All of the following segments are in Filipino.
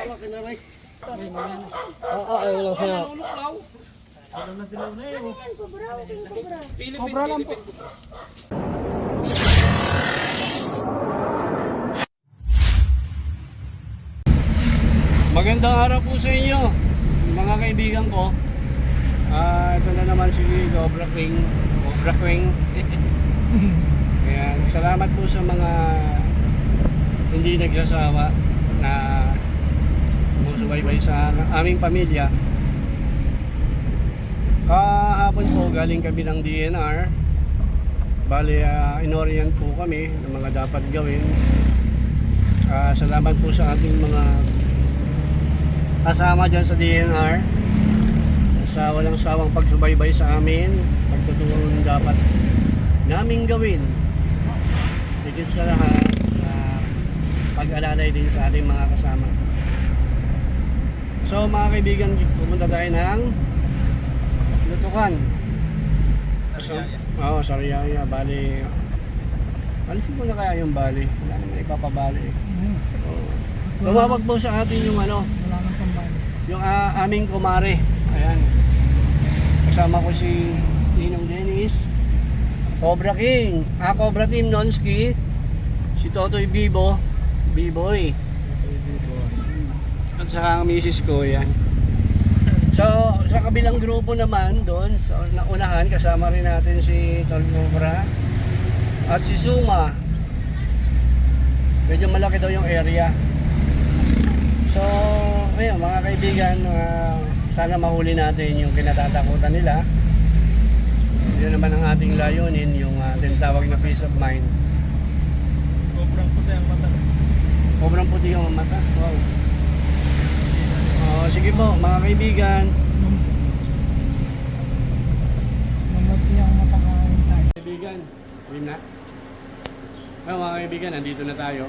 Ayaw lang siya. Cobra lang po. Magandang araw po sa inyo, mga kaibigan ko. Ito na naman si Cobra King. Ayan, salamat po sa mga hindi nagsasawa na sumusubaybay sa aming pamilya. Kahapon po galing kami ng DNR. Bali, inorient po kami ng mga dapat gawin. Salamat po sa ating mga kasama dyan sa DNR sa walang sawang pagsubaybay sa amin, pagtuturo ng dapat naming gawin. Higit sa lahat, pag-alalay din sa ating mga kasama. So mga kaibigan, pumunta tayo ng Lutukan. Sariaya. Bali, alisin mo na kaya yung bali. Wala naman ipapabali. Tumawag po sa atin yung yung aming kumare. Ayan. Kasama ko si Ninong Dennis, Cobra King, Cobra Team Nonski, si Totoy B-Boy, at saka ang misis ko. Yan. So sa kabilang grupo naman doon sa unahan, kasama rin natin si Tol Cobra at si Suma. Medyo malaki daw yung area. So ayun mga kaibigan, sana mahuli natin yung kinatatakutan nila. Yun naman ang ating layunin, yung tinatawag na peace of mind. Sobrang puti ang mata. Sobrang puti yung mata. Wow. Sige po mga kaibigan. Mamuti ang mata kain tayo. Kaibigan, yun na. Mga kaibigan, nandito na tayo.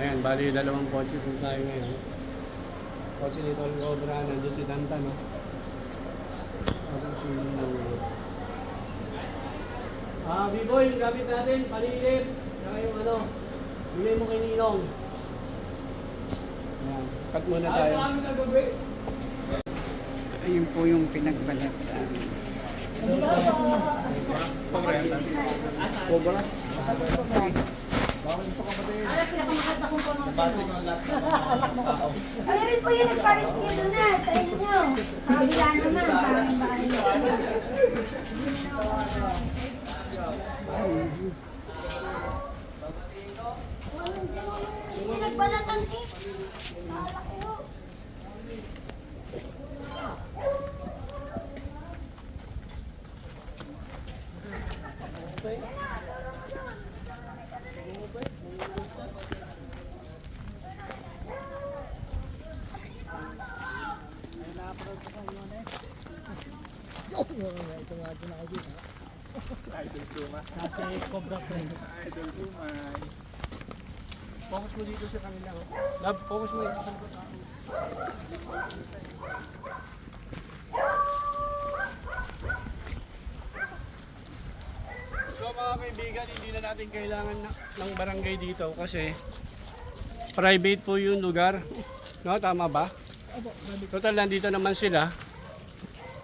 Ayan, bali dalawang kotse po tayo ngayon. Kotse ni Tol Cobra, nandun si Tanta, no? B-Boy, yung gamit natin, panilit. Saka yung bigay mo kay Ninong. Ayan, cut muna tayo. Ayun po yung pinagbalas namin. Cobra. Ay rin po yun, nagparis niyo doon na sa inyo. Sa kabila naman, bahay. Hindi nagbalatan eh. Malaki ho. Ito nga ito na kayo dito. Idol Suma. Kasi Cobra King. Idol Suma. Focus mo dito sa kanila. Love, focus mo dito sa kanila. So mga kaibigan, hindi na natin kailangan ng barangay dito kasi private po yung lugar. No, tama ba? Total, nandito naman sila.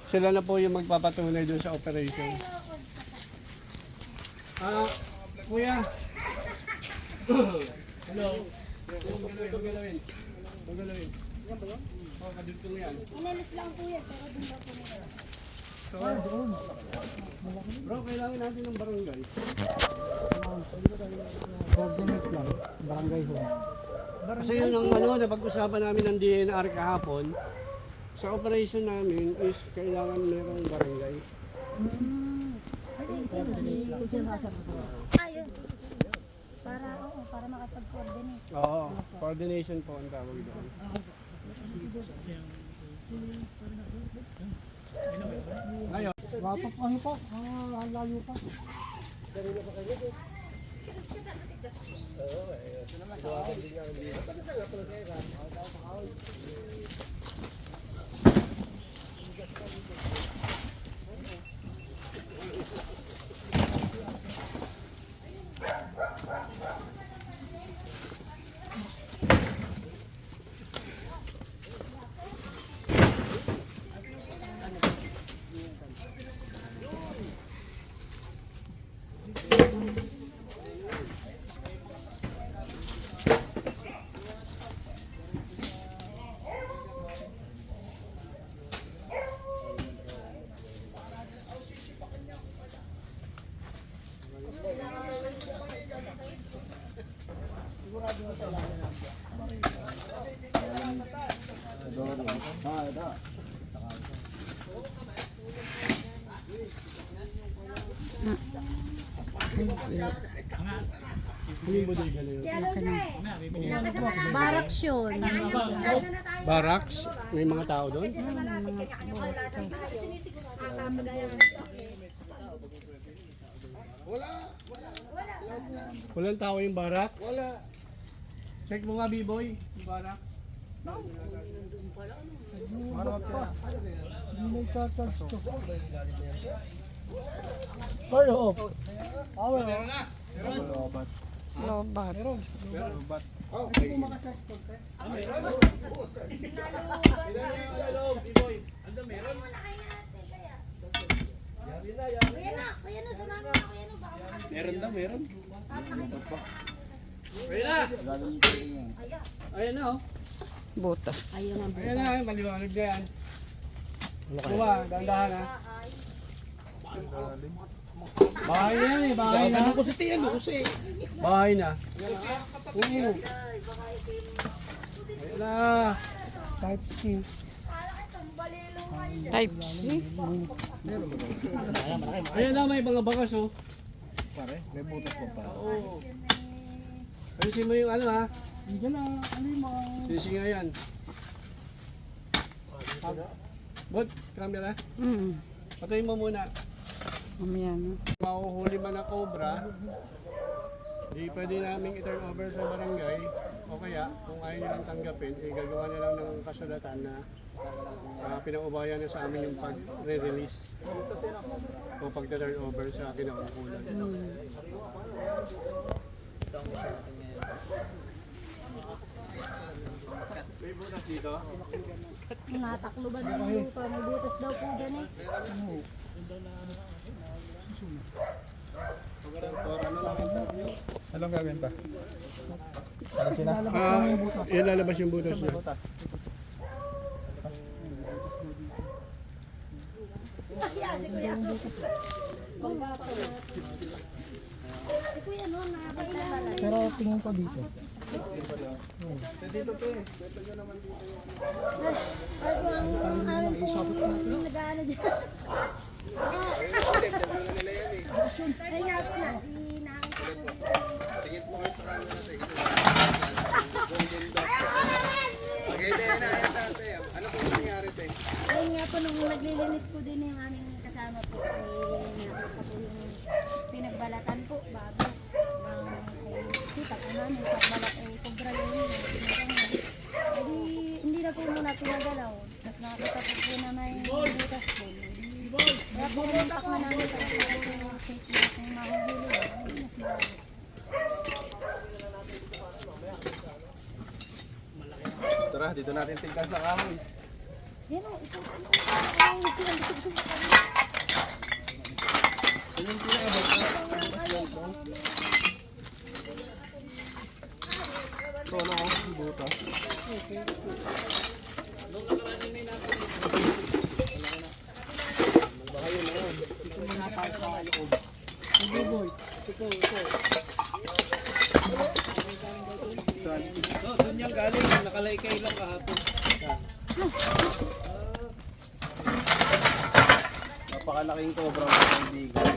Sila na po yung magpapatunay dun sa operation. Kuya. Hello. Itong galawin. Yan ba yun? Oo, kadugtong yan. Inalis lang po yan, pero doon lang po nila. So, bro, kailangan natin ng barangay. Coordinate lang. Barangay ho. Kasi yun ang napag-usapan namin ng DNR kahapon. Sa operation namin is kailangan merong barangay. Ayun. Para makapag-coordinate. Oo, coordination po ang tawag doon. Ngayon, Wapak ano pa? Ang layo pa. Hindi mo din galing. Baraks yun. Barracks, may mga tao doon. Walang tao yung barak. Wala. Check mo nga, B-boy, yung barak. Meron na. Lobat. B-boy. Ando meron. Kuya no, sumama ka, kuya no, baka makalimutan. Meron daw, meron. Ayun na. Ayun na, oh. Butas. Ayun na, maliwanag na yan. Kuha, dahan-dahan ha. Bahay na yan eh, bahay na. Ganun ko si Tiyan, kasi. Bahay na. Oo. Ayun na. Type C. Ayun na, may mga bakas oh. Pare, may butas pa pa. Oo. Alisin mo yung ano ha. Diyan na, alima. Sisi nga yan. Bot, camera. Patayin mo muna. Mamaya na. Mahuhuli man na cobra, di pwede namin i-turn over sa barangay o kaya kung ayaw nyo lang tanggapin, gagawa na lang ng kasulatan na pinaubayan na sa amin yung pag-re-release o pag-turn over sa kinaukulan. May butas dito? Nataklo ba din yung lupa? May butas daw po dyan eh. Anong gagawin pa? Ilalabas yung butas niya. Si kuya no, nakakailangan. Pero tingin ko dito. Ang aming pong nag-ano dyan. Ay nga po na, nakakita po dito. Tingin mo kayo sa camera sa ito. Okay, na yan tate. Ano po nangyari tayo? Ayun nga po, nung naglilinis po din yung aming kasama po, nakita po yung pinagbalatan po, bago. Kita po namin, pagbalat ay kubra yun. Hindi na po muna pinagalaw. Tapos nakita po na may butas po. Kaya po rintak na namin sa yung safety natin mahuhuli. Mas marami. Tara, dito natin tingkan sa kahoy. Yan o, ito. Ito na ako, butas. Doon yung galing, nakalaykay lang kahapon. Napakalaking cobra mga kaibigan.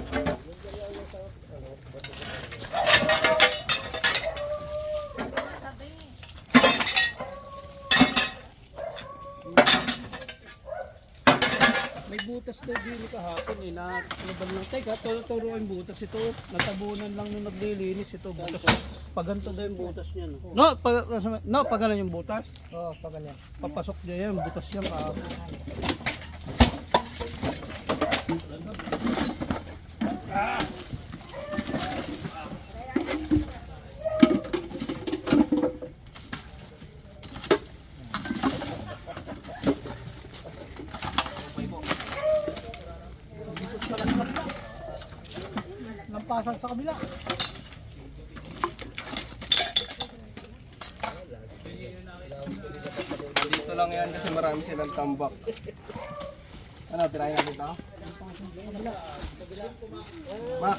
May butas daw din kahapon eh, nakalabal lang. Teka, turo yung butas ito. Natabunan lang nung naglilinis ito. Butas. Paganto daw yung butas niya. No, pag ganun yung butas. Oo, pag ganyan. Papasok niya yan, butas yan kahapon. Lampasan sa kabila. Dito lang yan kasi marami silang tambak. Ano, tirahin natin ito? Ma!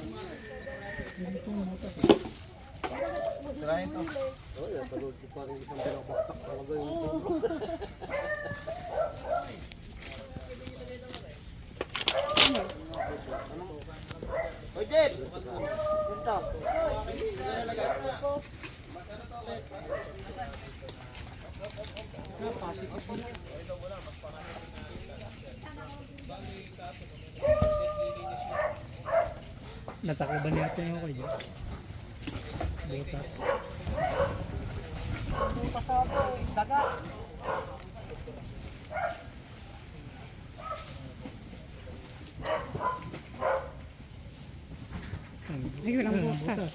Sirahin to. Oh, yan, panood ko parang isang binabaksak talaga yung cobra. Hoy, Jeff! Punta. Natakiban natin yung ako dyan. Butas. Ay, walang butas.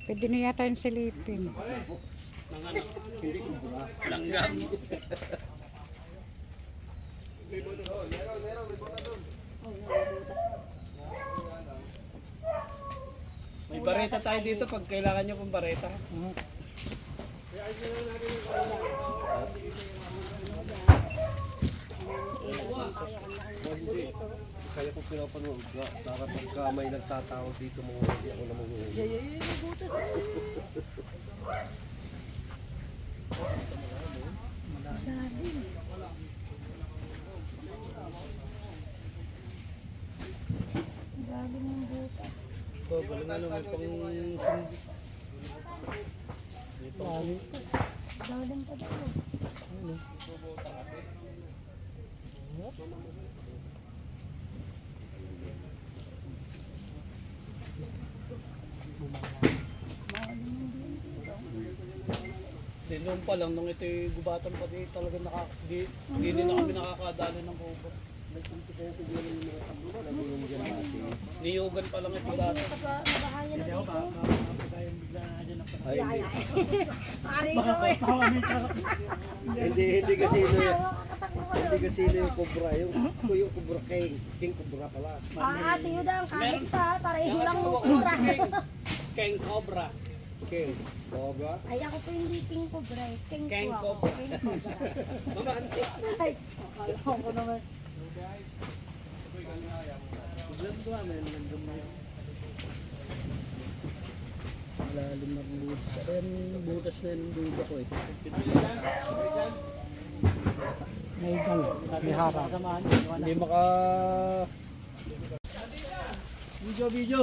Pwede na yata yung silipin. Langgam. May bareta tayo dito pag kailangan nyo kung bareta. Kaya ko pinapanood ka, para pagka may nagtatawag dito mga hindi ako naman Grabe ng butas. So, galing ano, may pang sindi. Dito. Galing pa daw. Di noon pa lang, nung ito'y gubatan pa di talaga hindi na kami nakakadali ng kubo. Niyugan pa lang ito dati. Nabahayan na dito. Ay, Pare ko eh. hindi kasi Kakatakbo ko hindi doon. kasi yung cobra, yung cobra king cobra pala. Ate yun ang kahit pa. Pareho lang Yung yung kubra. King cobra. King cobra. Ay ako po hindi king kubra eh. King King po ako. cobra. King kubra. Mamanti. Ay, akala ko naman. Biglang ko may langgam na yun. Lalim na butas. Kaya yung butas na yung duda ko eh. May gano'n. May harap. Hindi maka... Video.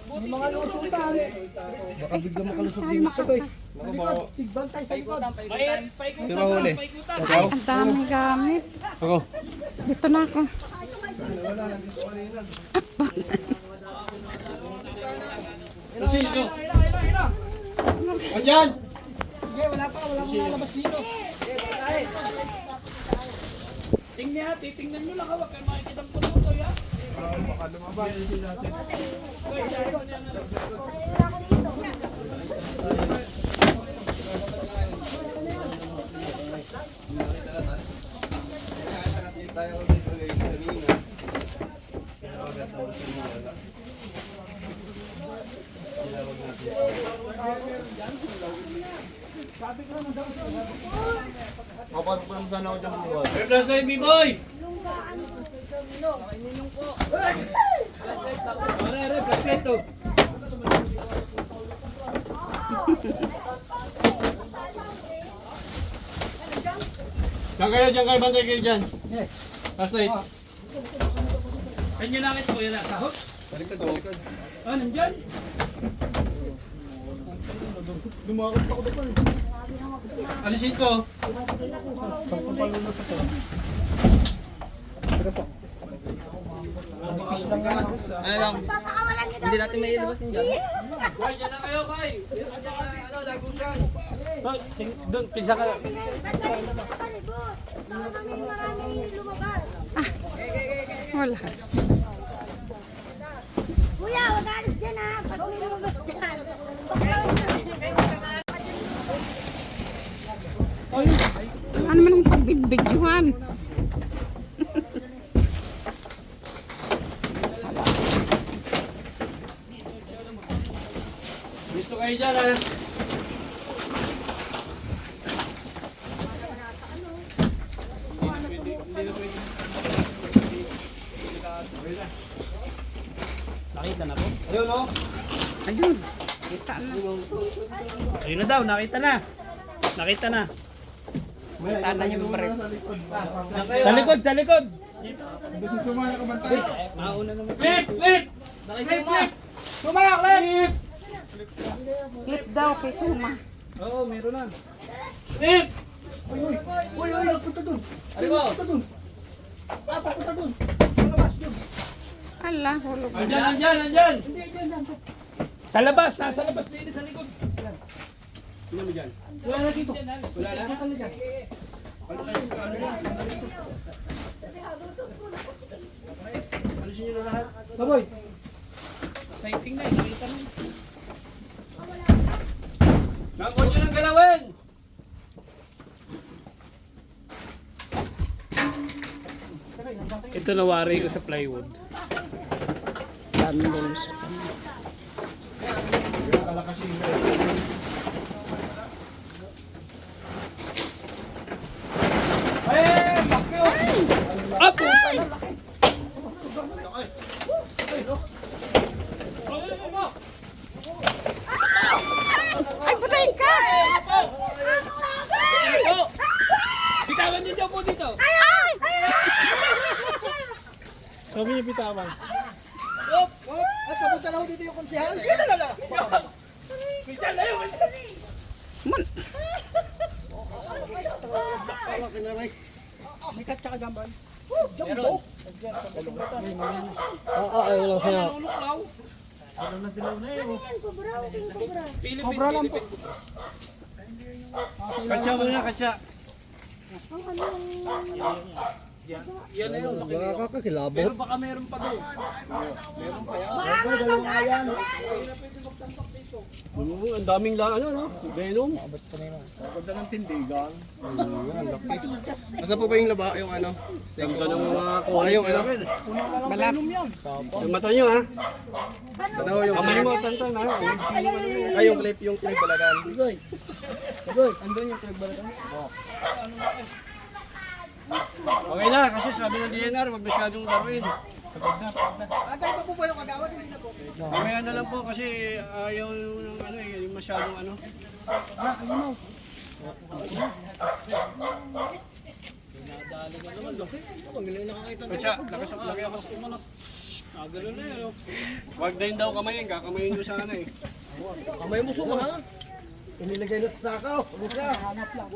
Yung mga lusutan. Baka biglang makalusot din ito eh. Naku, baka. Tigbang tayo sa likod. Di ba huli? Ikaw? Ang dami gamit. Ako. Dito na ako. Wala, nandito kanina. Kasi ito. Ayan! Sige, wala pa lalabas dito. Tingnan nyo lang, huwag kayo makikita ang puno ya. Baka lumabas. Tayo ko dito guys kanina. Pero agad na siya wala. Tinawag natin. Papasok pa naman sana ako dyan mga boy. May plus line, B-boy! Pare, plus line to. Diyan kayo, bantay kayo dyan. Plus line. Saan nyo nakita ko yun? Sa hook? Baliktad, baliktad. Ah, nandyan? Dumakot ako doon. Alisin ko. Ano lang? Papakawalan kita. Hindi natin may ilabas yung dyan. Kay, dyan na kayo, Kay. Doon, pisa ka. Palibot. Baka kami marami lumabas. Wala. Kuya, wag alis dyan ha. Pag may lumabas dyan. Ano man ang pagbibigyan? Gusto kayo dyan, ha? Ayun oh. Ayun. Kita na. Ayun na daw, nakita na. Nakita na. May Tanda yung break. sa likod. Sa likod, sa likod. Gusto sumaya ka bantay. Mauna naman. Clip, clip! Clip daw kay Suma. Oo, meron na. Clip! Uy, nagpunta dun. Ano ko? Punta dun. Papunta dun. Ala, hulog na. Andyan, andyan, andyan! Hindi, dyan. Sa labas, nasa labas din, sa likod. Ano mo dyan? Wala na dito. Wala na? Ano dyan? Alisin nyo na lahat. Baboy. Exciting na, nakita mo. Huwag nyo nang galawin! Ito nawari ko sa plywood. Dami din siya. Up! Ay, patay ka! Bitawan niyo dyan po dito. Sabi niyo bitawan. Sabon sa laho dito yung konsyahal. Dito na lang. Minsan na yun! Man, Mikat ka gamban. Jumbo. Wala kaya. Cobra lang po. Katsa muna, katsa. Yan na yun. Nakakakilabot. Pero baka meron pa doon. Ang daming lang, ano, no? Venom. Ganda ng tindigan. Asa po ba yung laba, yung ano? Ganda ng mga kuha. Yung ano? balat. Yung mata nyo ha. Ano yung Kamay mo, tantan ha. ay, yung clip, yung balagan. Okay na, kasi sabi ng DNR, wag masyadong laruin. Agay pa po ba yung agawad? Hindi na po. Mamaya na lang po kasi ayaw yung ano eh, yung masyadong ano. Katsa, lakas ako, laki ako sa kumanok. Gano'n na yun. Wag din daw kamayin, kakamayin nyo sana eh. Kamay mo suma, ha? Inilagay na sa sakaw. Ano siya? Hanap lang.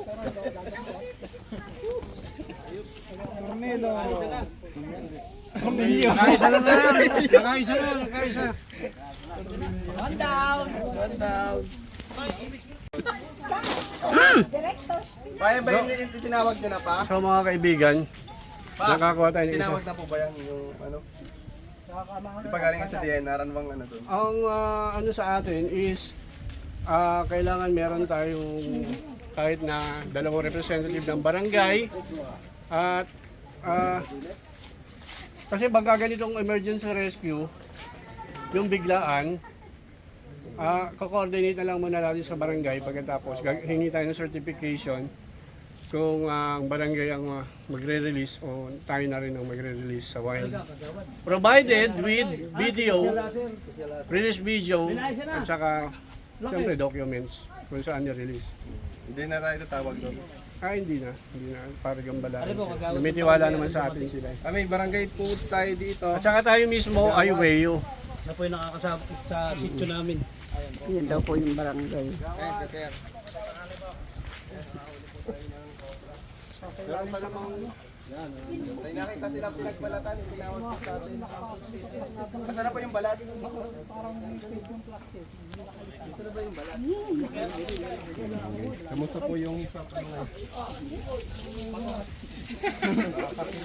Nakaisa na na yan. Nakaisa na, nakaisa. Kaya ba yung tinawag nyo na pa? So mga kaibigan, nakakuha tayo ng isa. Tinawag na po ba yung ano? Di pa galing sa DNR, ano bang ano doon? Ang ano sa atin is kailangan meron tayong kahit na dalawang representative ng barangay at kasi pagka ganitong emergency rescue, yung biglaan, ko-coordinate na lang muna natin sa barangay pagkatapos hingi tayo ng certification kung ang barangay ang magre-release o tayo na rin ang magre-release sa wild. Provided with video, release video, at saka siyempre documents kung saan i-release. Hindi na tayo tatawag doon. Hindi na. Para gambalaan. May tiwala naman sa atin sila. May barangay po tayo dito. At saka tayo mismo ay Wayo. Na po yung nakakasama sa sityo namin. Yan daw po yung barangay. Meron pa namang may nakita silang pinagbalatan, tinawag po sa atin. Masarap pa yung balat. Kamusta po yung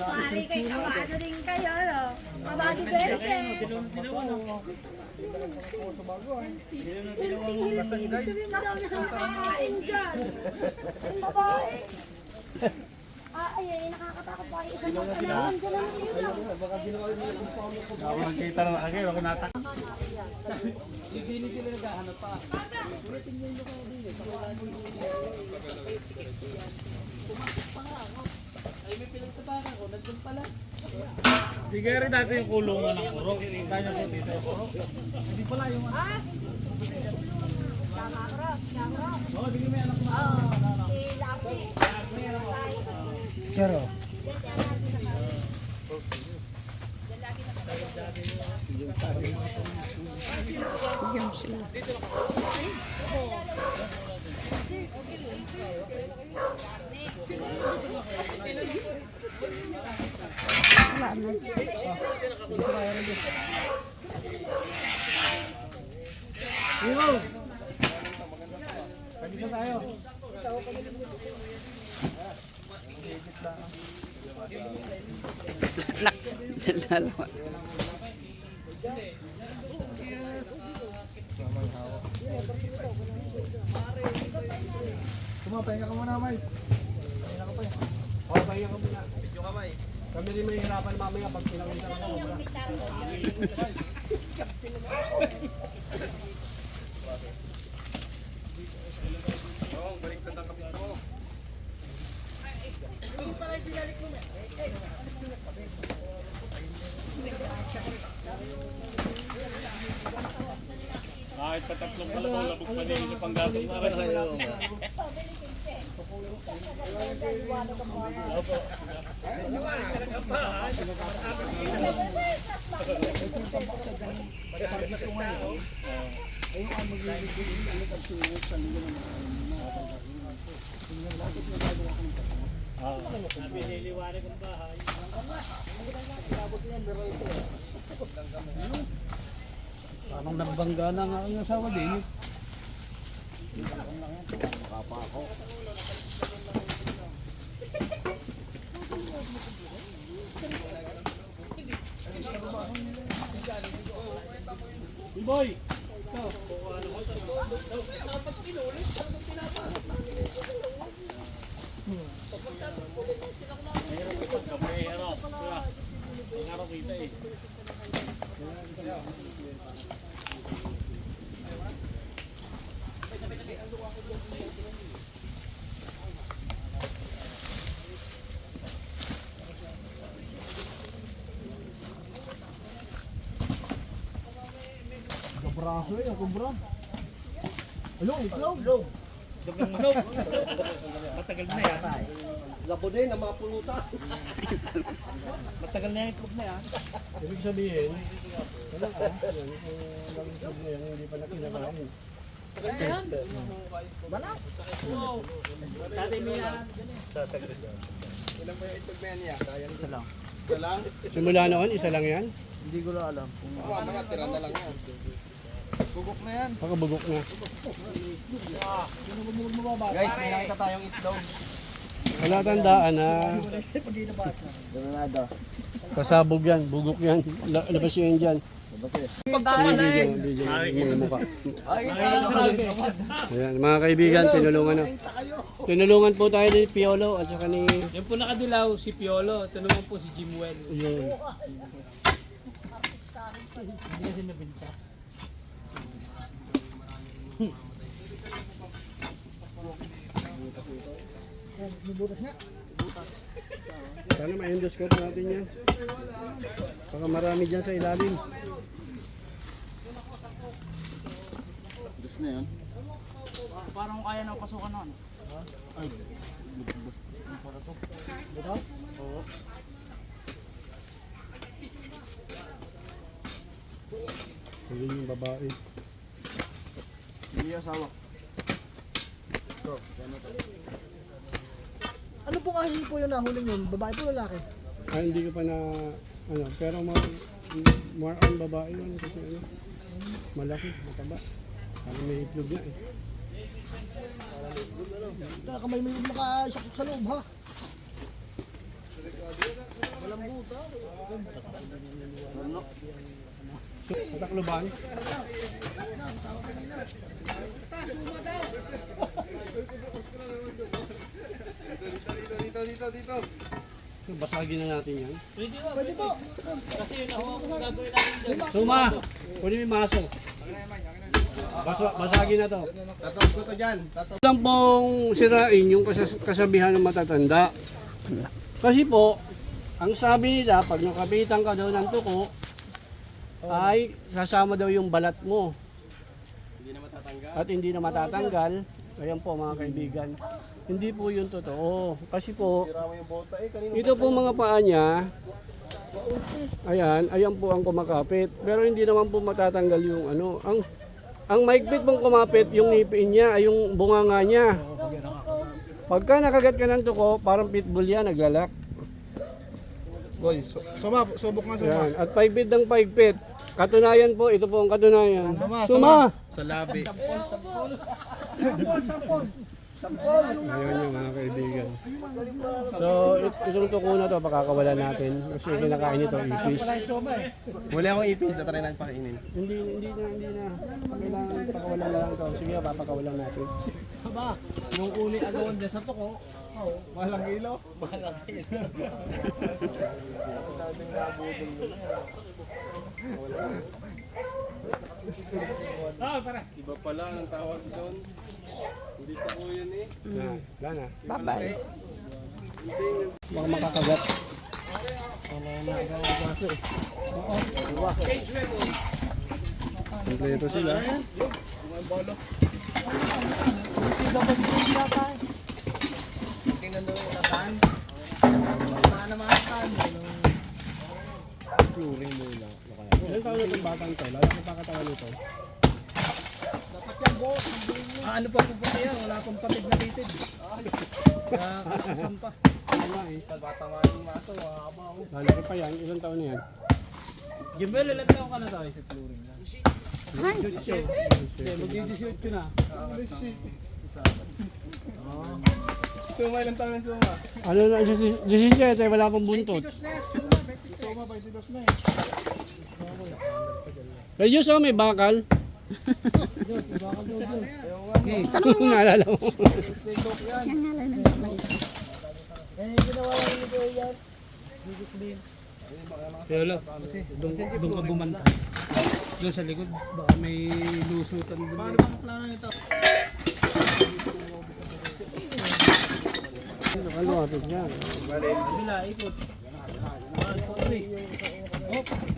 Pare kayo, kabado rin kayo, no? Kabado berte. Hilti-hilti. Sabi marami sa makakain dyan. Yung babae. Ay, nakakatakot pa kayo. Isang pagkalaman dyan ang ilaw. Nakita na agay, wag natak. Bigay rin natin yung kulungan ng puro. Kaya po dito yung puro. Hindi pala yung ano. Oo, bigyan mo yung anak mo. Pero, Bigyan mo sila. Wala na. Iyo! Pag-isa tayo. Dalawa. pahinga ka muna, May. O, pahinga ka muna. Kami rin may hirapan mamaya pag pinakita ka mo. Oo, baliktad ang kapit mo. Kahit patatlong kalabang labog pa din sa panggatong na rin. Piniliwanag ang bahay. Parang nagbangga na nga ang asawa din. Boy! Mahirap. Mahirap kita eh. Braso eh, ako bro. Ayun, ikaw. Dagang manok. Matagal na yan. Labo din ang mga pulutan. Matagal na yan, ikot na yan. Ibig sabihin, wala ka. Yan, kung sabihin, hindi pa nakinakain. Balak. Dati may Ilan ba yung itlog na yan niya? Isa lang. Isa lang? Simula noon, isa lang yan. Hindi ko na alam. Ako, mga tira na lang yan. Bugok na yan. Pakabugok na. Guys, may nakita tayong itlog. Wala tandaan na Pag inabasa. kasabog yan, bugok yan. Labas yun dyan. Video mga mukha. Ayan, mga kaibigan, tinulungan na. Tinulungan po tayo ni Piolo at saka ni... Yan po nakadilaw si Piolo. Ito naman po si Jimuel. Yun. Hindi kasi nabinta. May butas nga. Sana ma-endoscope natin yan. Baka marami dyan sa ilalim. Gusto na yan. Parang kaya na pasukan nun. Hindi yung babae. Hindi yung asawa. Ano po kasi po yung nahuling yun? Babae po lalaki? Hindi ko pa na... Ano, pero more on babae yun kasi ano. Malaki, mataba. Parang may itlog na eh. Kamay may makasakot sa loob ha. Sa Tacloban, Dito. basagin na natin yan. Pwede po. Kasi yun ako ang gagawin namin dyan. Suma! Kunin mo yung maso. Basagin na to. Tatawag ko to dyan. Lang pong sirain yung kasabihan ng matatanda. Kasi po, ang sabi nila, pag nakapitan ka daw ng tuko, ay sasama daw yung balat mo Hindi na matatanggal. at hindi na matatanggal. Ayan po mga kaibigan. Hindi po yun totoo. Kasi po, Tira mo yung bota eh. Kanino? ito po mga paa niya, ayan po ang kumakapit. Pero hindi naman po matatanggal yung ano. Ang maigpit pong kumapit, yung ngipin niya, ay yung bunganga niya. Pagka nakagat ka ng tuko, parang pitbull yan, naglalak. Boy, subok nga Ayan. At paigpit ng paigpit. Katunayan po, ito po ang katunayan. Suma! Sa labi. Ayun yung mga kaibigan. So, itong tuko na to, pakakawalan natin. Kasi kinakain ito, ipis. Wala akong ipis, tatry natin pakainin. Hindi na. Kailangan pakawalan lang ito. Sige, papakawalan natin. Nung uli agawan dyan sa tuko, Walang kilo. Iba pala ang tawag doon. Hindi pa po yun eh. Wala na. Bye-bye. Baka makakagat. Kompleto sila. tingnan doon yung natan. Naman. Fluring muna. Ilan taon na itong batang ito? Lalo ko pakatawan ito. Dapat yan, boss. Ano pa pupunta yan? Wala pong patid na litid. Kaya kasan pa. Tama eh. Pagkatamaan yung maso, mahabaw. Lalaki pa yan. Ilan taon na yan? Jimbel, ilan taon ka na tayo sa flooring lang? Hi. Mag-18 na. Suma, ilang taon yung suma? Ano na, 17, wala pong buntot. Suma, 22 na eh. Kaya Diyos, may bakal. Tanong mo. Naalala mo. Yan nga lang naman. Yolo, doon ka bumanta. Doon sa likod, baka may lusutan doon. Paano bang plano nito? Nakalapit yan. Kabila, ikot. 1, 2, 3.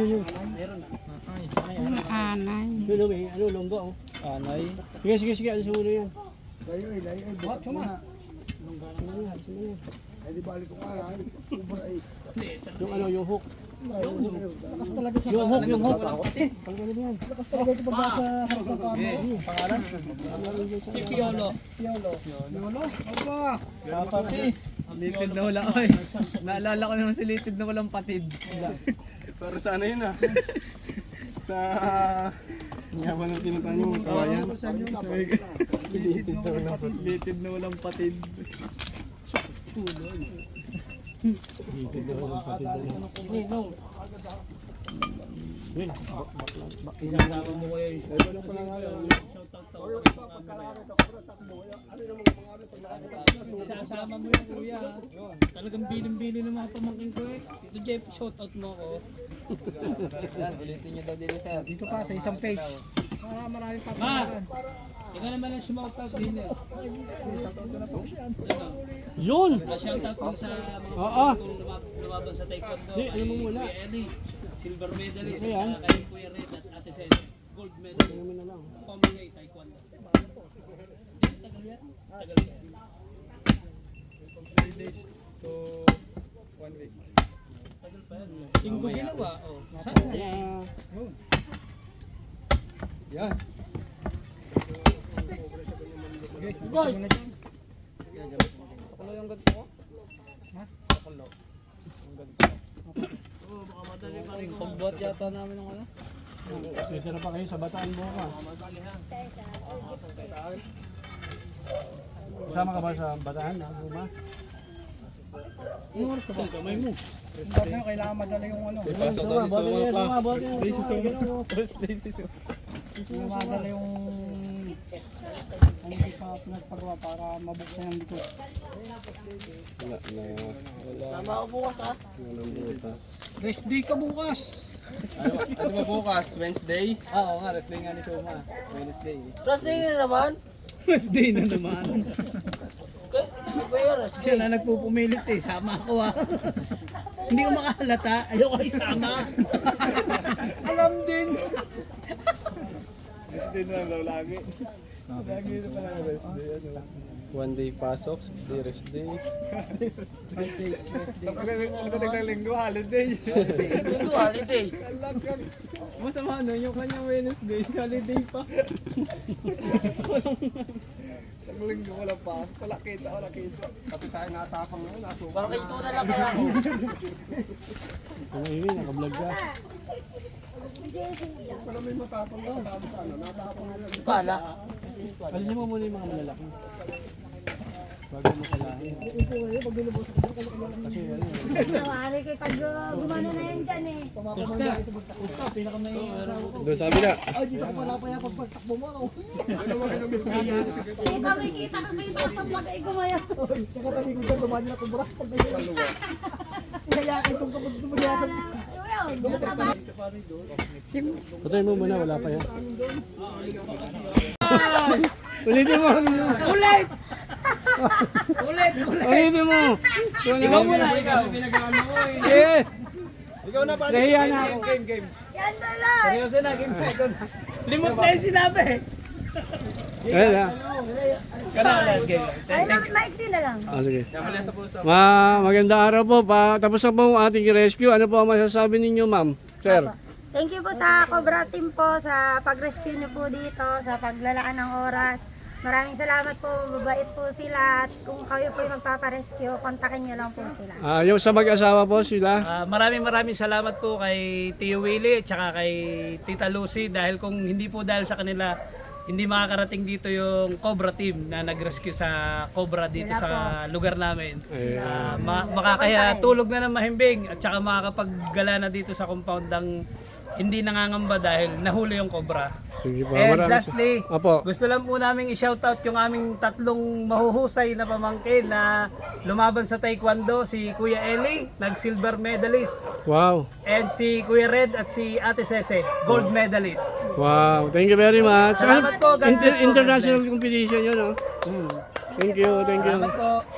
Yun. Anay. Yun, may ano, longga oh. Anay. Sige, ano siguro yan? Yung ano, yung hook. Yung hook. Pagkano yan? Pangalan? Si Piolo. Litid na wala ko eh. Naalala ko naman si Litid na walang patid. Para sa ano yun ah. Sa... Nga ba nang pinunta niyo mga kawayan? Litid na walang patid. Yun. Isasama mo ko yun. Isasama mo yung kuya. Talagang bilin-bilin ng mga pamangkin ko eh. Ito Jeff, shoutout mo ako. Ulitin niyo daw din sir. Dito pa sa isang page. Maraming Ma! papalaran. Ikaw naman ang shoutout din eh. Yun! Shoutout mo sa mga Oo. lumaban sa taekwondo. Di, ano mo muna? Kuya Eddie, silver medalist. Ayan. Kay Kuya Red at Ate Sen, gold medalist. Ano na lang. Pamilya taekwondo. Tagal yan? Tagal yan. 3 days to 1 week. Tagal pa yan. Linggo ginawa. Oh. Yeah. Yan. Boy! Sakulo yung ganito ko? Ha? Sakulo. Pagbuhat yata namin ng ano. Dito na pa kayo sa Bataan bukas. Kasama ka ba sa Bataan? Ba? Kamay mo. Sabi nyo, kailangan madala yung ano. Madala yung hindi pa pinagpagawa para mabuksan yung dito. Tama ako bukas ah. Rest day ka bukas. Ano ba bukas? Wednesday? Oo nga, wrestling nga ni Suma. Wednesday. Wrestling na naman? Wednesday na naman. Siya na nagpupumilit eh. Sama ako ah. Hindi ko makahalata. Ayoko isama. Alam din. Rest day na lang daw lagi. Lagi na pala rest day. Ano? 1 day pasok, 6 day rest day. Tapos nagdadag linggo, holiday. Linggo holiday. Masama no, yung kanyang Wednesday, holiday pa. Isang linggo wala pa. Wala kita. Pati tayo natapang ngayon, nasuka. Parang kayo na lang kaya. Ang ini, nakablog ka. Wala may matapang na kasama sa ano. Natapang ngayon. Pala. Alisin mo muna yung mga malalaki. Bago mo salahin. Kasi ano, Nawari kay Kadro, gumano na yan dyan eh. Pusta, pinakamay. doon sabi na. Kita may kita sa vlog ay gumaya. Patayin mo muna, wala pa yan. Ulitin mo. Ulit! Ulit! Ulitin mo. Ikaw muna, ikaw. Eh, Ikaw na ba? nahiya na ako. Yan na lang. Seryoso na, game na. Limot na yung sinabi. Ayan na. Kanalas, game. Ay, maiksi na lang. Sige. Magandang araw po. Tapos na po ang ating rescue. Ano po ang masasabi ninyo, ma'am? Sir. Thank you po sa Cobra Team po sa pag-rescue niyo po dito, sa paglalaan ng oras. Maraming salamat po, mabait po sila at kung kayo po yung magpaparescue, kontakin niyo lang po sila. Yung sa mag-asawa po sila. Maraming salamat po kay Tio Willie at saka kay Tita Lucy dahil kung hindi po dahil sa kanila hindi makakarating dito yung Cobra Team na nag-rescue sa Cobra dito sa lugar namin. Makakaya tulog na ng mahimbing at saka makakapaggala na dito sa compound ng hindi nangangamba dahil nahuli yung Cobra. Sige po. And Maraming- lastly, Apo. gusto lang po namin i-shoutout yung aming tatlong mahuhusay na pamangkin na lumaban sa Taekwondo, si Kuya Eli, nag-silver medalist, Wow. and si Kuya Red at si Ate Sese, gold medalist. Wow. Thank you very much. Salamat po. God bless po. International competition yun, no? Thank you. Salamat po.